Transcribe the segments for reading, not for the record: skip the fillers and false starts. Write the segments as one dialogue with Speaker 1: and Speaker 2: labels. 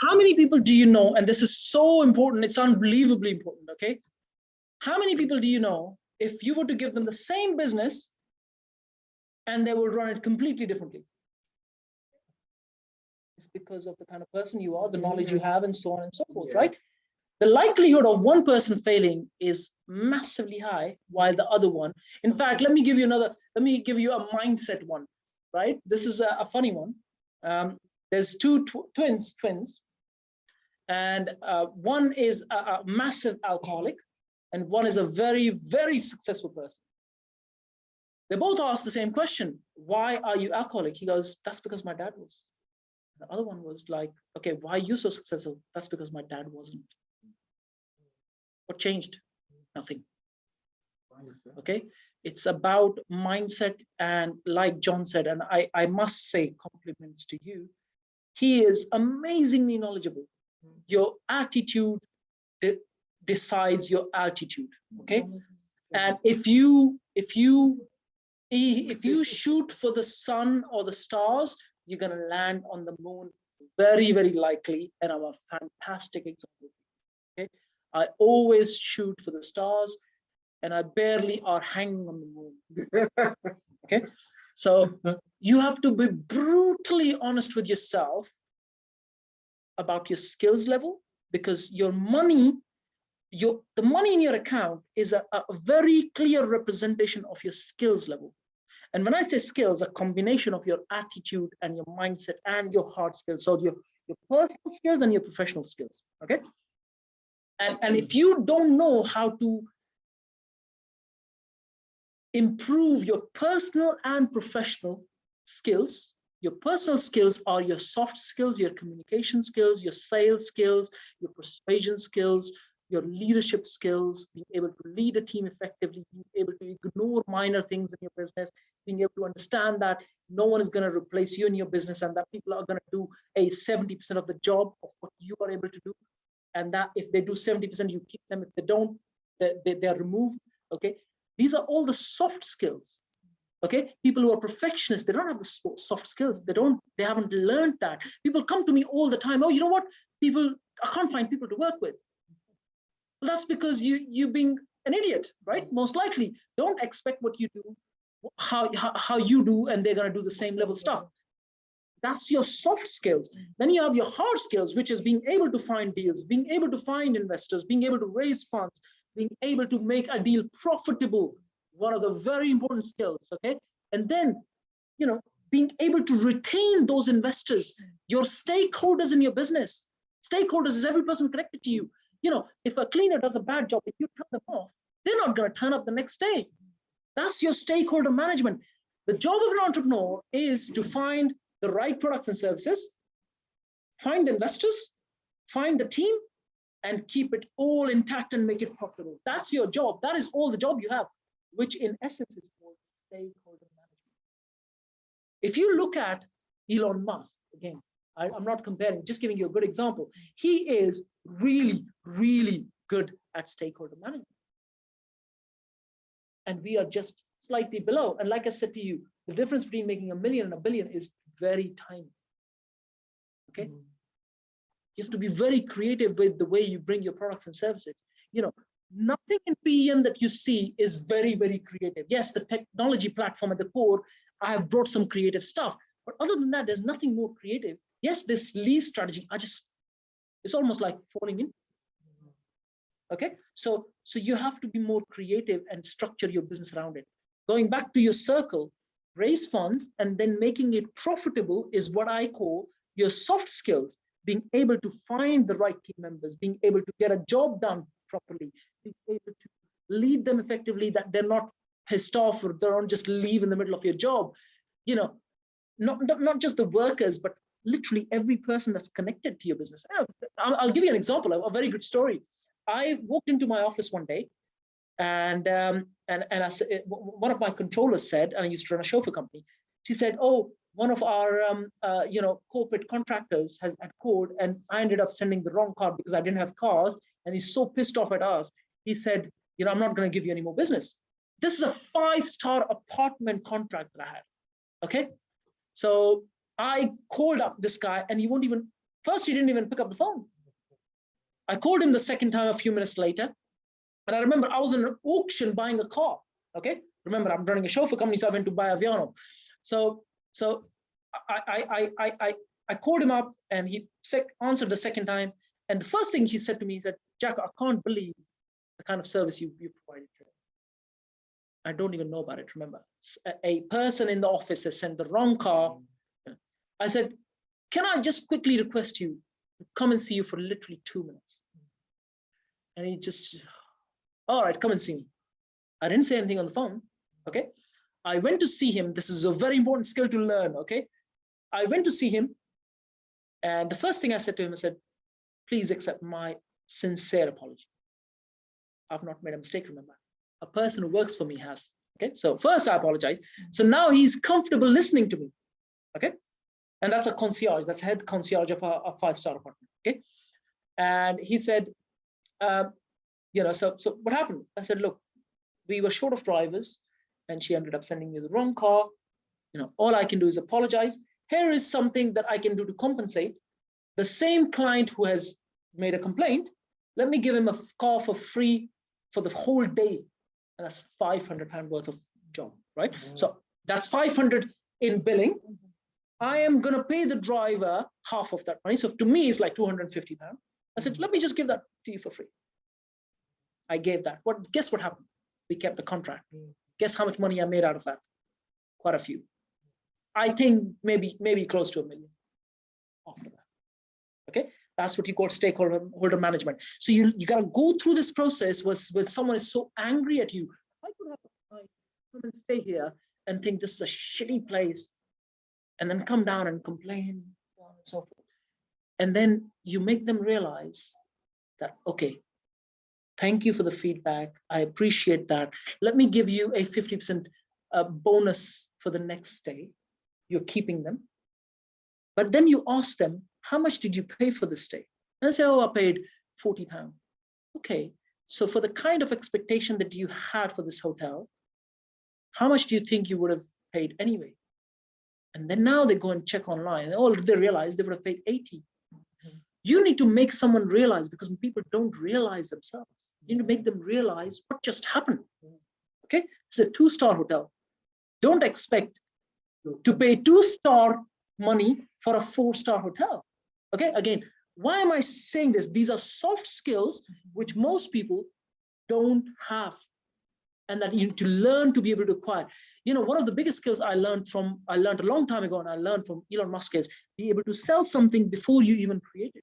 Speaker 1: How many people do you know, and this is so important, it's unbelievably important, okay? How many people do you know, if you were to give them the same business and they will run it completely differently? It's because of the kind of person you are, the knowledge you have, and so on and so forth, right? The likelihood of one person failing is massively high, while the other one, in fact, let me give you a mindset one, right? This is a funny one. There's two twins, and one is a massive alcoholic, and one is a very, very successful person. They both ask the same question: why are you alcoholic? He goes, that's because my dad was. The other one was like, okay, why are you so successful? That's because my dad wasn't. What changed? Nothing. Okay, it's about mindset, and like John said, and I must say compliments to you, he is amazingly knowledgeable. Your attitude decides your altitude. Okay, and if you shoot for the sun or the stars, you're going to land on the moon very, very likely. And I'm a fantastic example. Okay, I always shoot for the stars, and I barely are hanging on the moon. Okay, so you have to be brutally honest with yourself about your skills level, because your money, the money in your account is a very clear representation of your skills level. And when I say skills, a combination of your attitude and your mindset and your hard skills. So your personal skills and your professional skills. Okay. And if you don't know how to improve your personal and professional skills, your personal skills are your soft skills, your communication skills, your sales skills, your persuasion skills, your leadership skills, being able to lead a team effectively, being able to ignore minor things in your business, being able to understand that no one is going to replace you in your business, and that people are going to do a 70% of the job of what you are able to do. And that if they do 70%, you keep them. If they don't, they are removed. Okay. These are all the soft skills. Okay. People who are perfectionists, they don't have the soft skills. They haven't learned that. People come to me all the time. Oh, you know what? I can't find people to work with. Well, that's because you being an idiot, right? Most likely. Don't expect what you do, how you do, and they're going to do the same level stuff. That's your soft skills. Then you have your hard skills, which is being able to find deals, being able to find investors, being able to raise funds, being able to make a deal profitable. One of the very important skills. Okay. And then, being able to retain those investors, your stakeholders in your business. Stakeholders is every person connected to you. If a cleaner does a bad job, if you turn them off, they're not going to turn up the next day. That's your stakeholder management. The job of an entrepreneur is to find the right products and services, find investors, find the team, and keep it all intact and make it profitable. That's your job. That is all the job you have, which in essence is called stakeholder management. If you look at Elon Musk, again, I'm not comparing, just giving you a good example. He is really, really good at stakeholder management. And we are just slightly below. And like I said to you, the difference between making $1 million and $1 billion is very tiny. Okay. You have to be very creative with the way you bring your products and services. Nothing in PEM that you see is very, very creative. Yes, the technology platform at the core, I have brought some creative stuff. But other than that, there's nothing more creative. Yes, this lease strategy, it's almost like falling in. Okay, so you have to be more creative and structure your business around it. Going back to your circle, raise funds and then making it profitable is what I call your soft skills. Being able to find the right team members, being able to get a job done properly, being able to lead them effectively, that they're not pissed off or they don't just leave in the middle of your job. Not just the workers, but literally every person that's connected to your business. I'll give you an example, a very good story. I walked into my office one day, and I said, one of my controllers said, and I used to run a chauffeur company. She said, "Oh, one of our corporate contractors had called, and I ended up sending the wrong car because I didn't have cars, and he's so pissed off at us. He said, I'm not going to give you any more business." This is a 5-star apartment contract that I had. Okay, so I called up this guy, and he won't even First, he didn't even pick up the phone. I called him the second time a few minutes later. And I remember I was in an auction buying a car. Okay. Remember, I'm running a chauffeur company, so I went to buy a Viano. So I called him up and he answered the second time. And the first thing he said to me, he said, Jack, I can't believe the kind of service you provided today. I don't even know about it. Remember, a person in the office has sent the wrong car. I said, can I just quickly request you to come and see you for literally 2 minutes? And he just, all right, come and see me. I didn't say anything on the phone. Okay. I went to see him. This is a very important skill to learn. Okay. I went to see him. And the first thing I said to him, I said, please accept my sincere apology. I've not made a mistake, remember. A person who works for me has. Okay. So first I apologize. So now he's comfortable listening to me. Okay. And that's a concierge. That's head concierge of a 5-star apartment. Okay. And he said, so what happened? I said, look, we were short of drivers and she ended up sending me the wrong car. All I can do is apologize. Here is something that I can do to compensate. The same client who has made a complaint, let me give him a car for free for the whole day. And that's £500 worth of job, right? So that's 500 in billing. I am going to pay the driver half of that money. So to me, it's like £250. I said, let me just give that to you for free. I gave that. Guess what happened? We kept the contract. Guess how much money I made out of that? Quite a few. I think maybe close to $1 million after that. Okay, that's what you call stakeholder management. So you got to go through this process when someone is so angry at you. I could have come and stay here and think this is a shitty place, and then come down and complain, so on and so forth. And then you make them realize that, okay, thank you for the feedback. I appreciate that. Let me give you a 50% bonus for the next day. You're keeping them. But then you ask them, how much did you pay for this stay? And they say, oh, I paid £40. Okay, so for the kind of expectation that you had for this hotel, how much do you think you would have paid anyway? And then now they go and check online. And they realize they would have paid 80. You need to make someone realize, because people don't realize themselves. You need to make them realize what just happened. Okay, it's a 2-star hotel. Don't expect to pay 2-star money for a 4-star hotel. Okay, again, why am I saying this? These are soft skills which most people don't have, and that you need to learn to be able to acquire. One of the biggest skills I learned a long time ago, and I learned from Elon Musk, is be able to sell something before you even create it.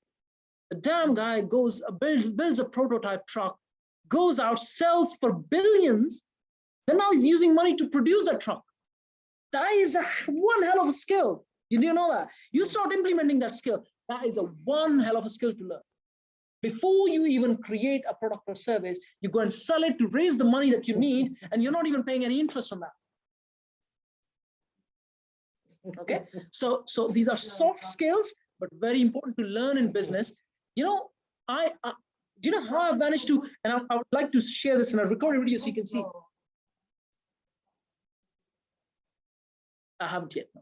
Speaker 1: The damn guy builds a prototype truck, goes out, sells for billions, then now he's using money to produce that truck. That is one hell of a skill. You do know that? You start implementing that skill. That is one hell of a skill to learn. Before you even create a product or service, you go and sell it to raise the money that you need, and you're not even paying any interest on that. Okay, so these are soft skills, but very important to learn in business. Do you know how I've managed to, and I would like to share this in a recorded video so you can see. I haven't yet. No.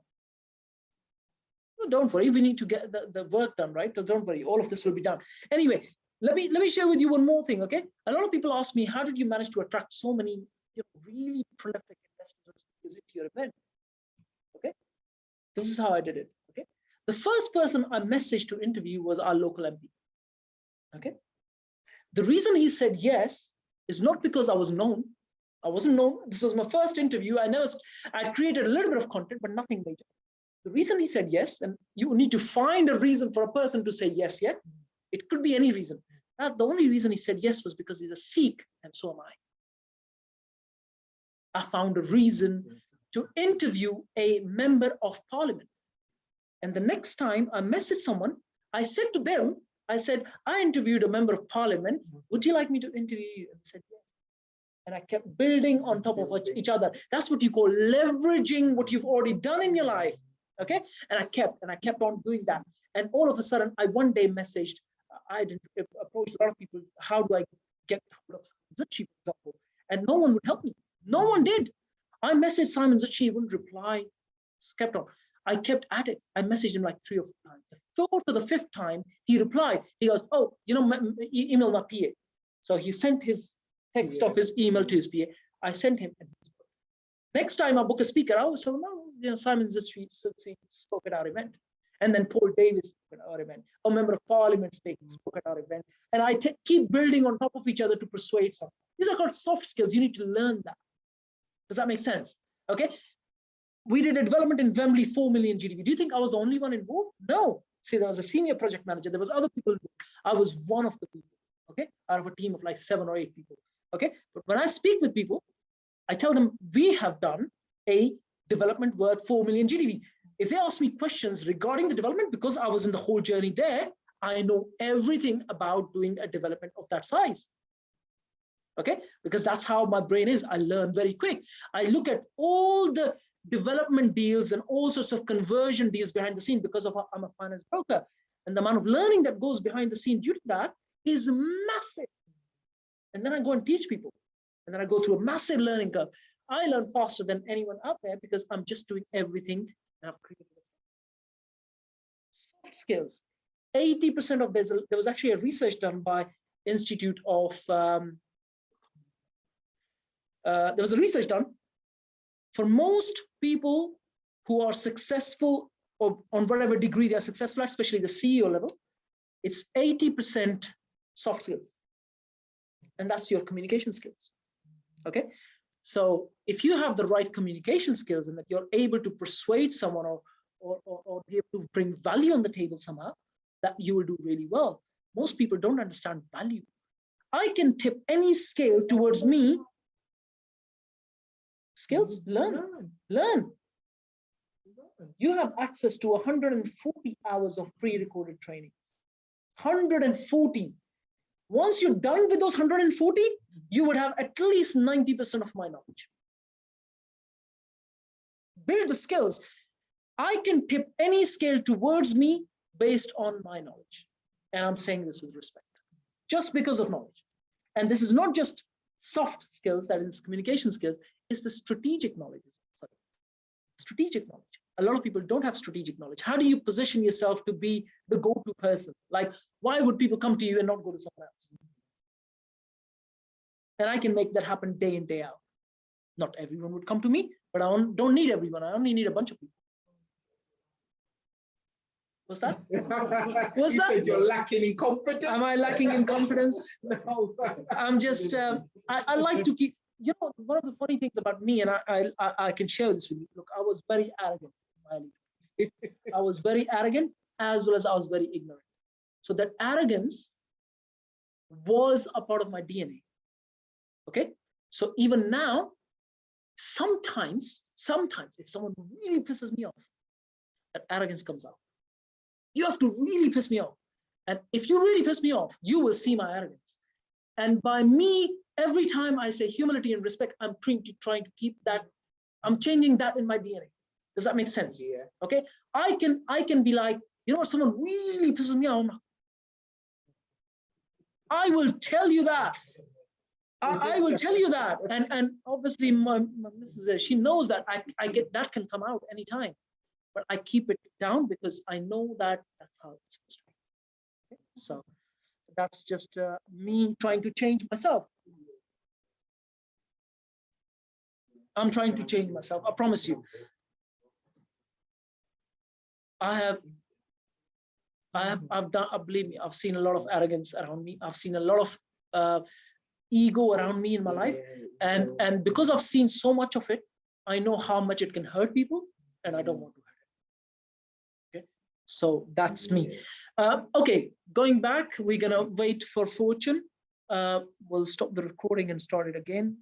Speaker 1: Don't worry, we need to get the work done, right? So don't worry, all of this will be done. Anyway, let me share with you one more thing, okay? A lot of people ask me, how did you manage to attract so many really prolific investors and speakers into your event? Okay, this is how I did it. Okay, the first person I messaged to interview was our local MP. Okay, the reason he said yes is not because I was known. I wasn't known. This was my first interview. I'd created a little bit of content, but nothing major. The reason he said yes, and you need to find a reason for a person to say yes, yeah? It could be any reason. The only reason he said yes was because he's a Sikh, and so am I. I found a reason to interview a member of parliament. And the next time I messaged someone, I said to them, I said, I interviewed a member of parliament. Would you like me to interview you? And they said, yes. And I kept building on top of each other. That's what you call leveraging what you've already done in your life. Okay, and I kept on doing that. And all of a sudden, I one day messaged, I approached a lot of people, how do I get hold of Zuchi, for example? And no one would help me. No one did. I messaged Simon Zuchi, he wouldn't reply, kept on. I kept at it. I messaged him like 3 or 4 times. The 4th or the 5th time, he replied. He goes, oh, email my PA. So he sent his text of his email to his PA. I sent him. Next time I book a speaker, I was told, no, Simon Zitsui spoke at our event. And then Paul Davis spoke at our event. A member of parliament spoke at our event. And I keep building on top of each other to persuade someone. These are called soft skills. You need to learn that. Does that make sense? Okay. We did a development in Wembley, 4 million GDP. Do you think I was the only one involved? No. See, there was a senior project manager. There was other people involved. I was one of the people, okay, out of a team of like 7 or 8 people, okay? But when I speak with people, I tell them we have done a development worth 4 million GDP. If they ask me questions regarding the development, because I was in the whole journey there, I know everything about doing a development of that size. Okay, because that's how my brain is. I learn very quick. I look at all the development deals and all sorts of conversion deals behind the scene because of I'm a finance broker. And the amount of learning that goes behind the scene due to that is massive. And then I go and teach people. And then I go through a massive learning curve. I learn faster than anyone out there because I'm just doing everything and I've created soft skills. 80% of there was actually a research done by Institute of there was a research done for most people who are successful or on whatever degree they are successful, especially the CEO level, it's 80% soft skills. And that's your communication skills. Okay. So if you have the right communication skills and that you're able to persuade someone or be able to bring value on the table somehow, that you will do really well. Most people don't understand value. I can tip any scale towards me. Skills, learn. You have access to 140 hours of pre-recorded training. 140. Once you're done with those 140, you would have at least 90% of my knowledge. Build the skills. I can tip any scale towards me based on my knowledge. And I'm saying this with respect, just because of knowledge. And this is not just soft skills, that is communication skills, it's the strategic knowledge. Strategic knowledge. A lot of people don't have strategic knowledge. How do you position yourself to be the go-to person? Like, why would people come to you and not go to someone else? And I can make that happen day in, day out. Not everyone would come to me, but I don't need everyone. I only need a bunch of people. Was that? Was that?
Speaker 2: You're lacking in confidence.
Speaker 1: Am I lacking in confidence?
Speaker 2: No.
Speaker 1: I'm just, I like to keep, you know, one of the funny things about me, and I can share this with you. Look, I was very arrogant. I was very arrogant as well as I was very ignorant. So that arrogance was a part of my DNA. Okay. So even now, sometimes if someone really pisses me off, that arrogance comes out. You have to really piss me off. And if you really piss me off, you will see my arrogance. And by me, every time I say humility and respect, I'm trying to keep that, I'm changing that in my DNA. Does that make sense?
Speaker 2: Yeah.
Speaker 1: Okay. I can be like, you know what, someone really pisses me off. I will tell you that. I will tell you that. And obviously my Mrs. She knows that I get that can come out anytime. But I keep it down because I know that that's how it's supposed to be. Okay? So that's just me trying to change myself. I'm trying to change myself. I promise you. I've done, believe me, I've seen a lot of arrogance around me. I've seen a lot of ego around me in my life. And because I've seen so much of it, I know how much it can hurt people, and I don't want to hurt it. Okay, so that's me. Okay, going back, we're gonna wait for Fortune. We'll stop the recording and start it again.